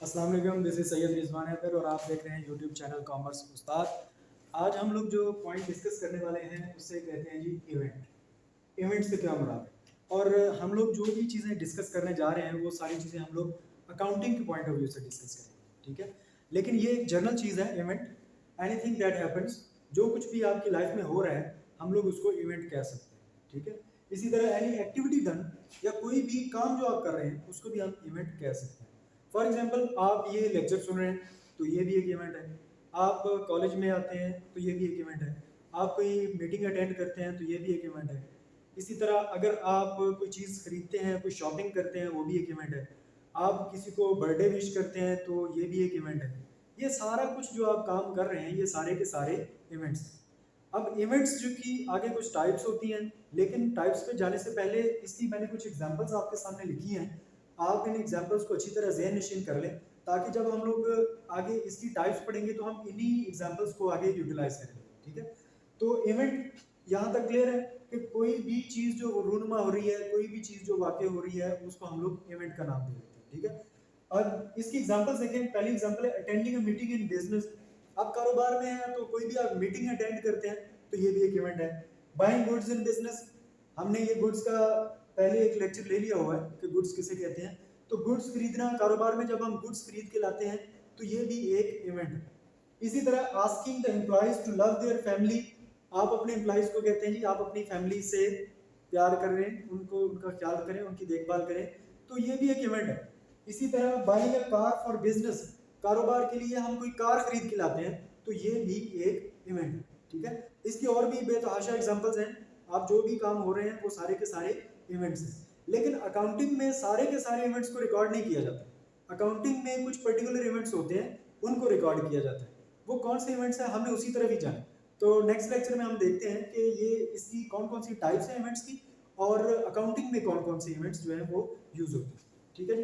अस्सलाम वालेकुम, this is Syed Rizwan Haider और आप देख रहे हैं यूट्यूब चैनल कॉमर्स उस्ताद। आज हम लोग जो पॉइंट डिस्कस करने वाले हैं उससे कहते हैं जी इवेंट। इवेंट से क्या मुराद है और हम लोग जो भी चीज़ें डिस्कस करने जा रहे हैं वो सारी चीज़ें हम लोग अकाउंटिंग के पॉइंट ऑफ व्यू से डिस्कस करेंगे, ठीक है। लेकिन ये एक जनरल चीज़ है इवेंट। एनीथिंग दैट हैपन्स, जो कुछ भी आपकी लाइफ में हो रहा है हम लोग उसको इवेंट कह सकते हैं, ठीक है। इसी तरह एनी एक्टिविटी डन या कोई भी काम जो आप कर रहे हैं उसको भी हम इवेंट कह सकते हैं। फॉर एग्जाम्पल आप ये लेक्चर सुन रहे हैं तो ये भी एक इवेंट है। आप कॉलेज में आते हैं तो ये भी एक इवेंट है। आप कोई मीटिंग अटेंड करते हैं तो ये भी एक इवेंट है। इसी तरह अगर आप कोई चीज़ खरीदते हैं, कोई शॉपिंग करते हैं, वो भी एक इवेंट है। आप किसी को बर्थडे विश करते हैं तो ये भी एक इवेंट है। ये सारा कुछ जो आप काम कर रहे हैं ये सारे के सारे इवेंट्स हैं। अब इवेंट्स जो कि आगे कुछ टाइप्स होती हैं, लेकिन टाइप्स पे जाने से पहले इसकी मैंने कुछ एग्जांपल्स आपके सामने लिखी हैं। आप इन एग्जांपल्स को अच्छी तरह ज़हन नशीन कर लें ताकि जब हम लोग आगे इसकी टाइप्स पढ़ेंगे तो हम इन्हीं एग्जांपल्स को आगे यूटिलाइज करेंगे, ठीक है। तो इवेंट यहाँ तक क्लियर है कि कोई भी चीज़ जो रूनुमा हो रही है, कोई भी चीज़ जो वाक़ई हो रही है उसको हम लोग इवेंट का नाम दे देते हैं, ठीक है। और इसकी एग्जांपल्स देखें। पहली एग्जांपल है attending a meeting in business. आप कारोबार में हैं तो कोई भी आप मीटिंग अटेंड करते हैं तो ये भी एक इवेंट है। बाइंग गुड्स इन बिजनेस, हमने ये गुड्स का पहले एक लेक्चर ले लिया हुआ है कि गुड्स किसे कहते हैं। तो गुड्स खरीदना, कारोबार में जब हम गुड्स खरीद के लाते हैं तो ये भी एक इवेंट है। इसी तरह asking the employees to love their family, आप अपने एम्प्लॉयज को कहते हैं जी आप अपनी फैमिली से प्यार करें, उनको उनका ख्याल करें, उनकी देखभाल करें, तो ये भी एक इवेंट है। इसी तरह buying a car for business, कारोबार के लिए हम कोई कार खरीद के लाते हैं तो ये भी एक इवेंट है, ठीक है। इसकी और भी बेतहाशा एग्जांपल्स हैं। आप जो भी काम हो रहे हैं वो सारे के सारे इवेंट्स हैं। लेकिन अकाउंटिंग में सारे के सारे इवेंट्स को रिकॉर्ड नहीं किया जाता। अकाउंटिंग में कुछ पर्टिकुलर इवेंट्स होते हैं, उनको रिकॉर्ड किया जाता है। वो कौन से इवेंट्स हैं हमें उसी तरह ही जाना। तो नेक्स्ट लेक्चर में हम देखते हैं कि ये इसकी कौन कौन सी टाइप्स हैं इवेंट्स की और अकाउंटिंग में कौन कौन से इवेंट्स जो है वो यूज होते हैं, ठीक है जी।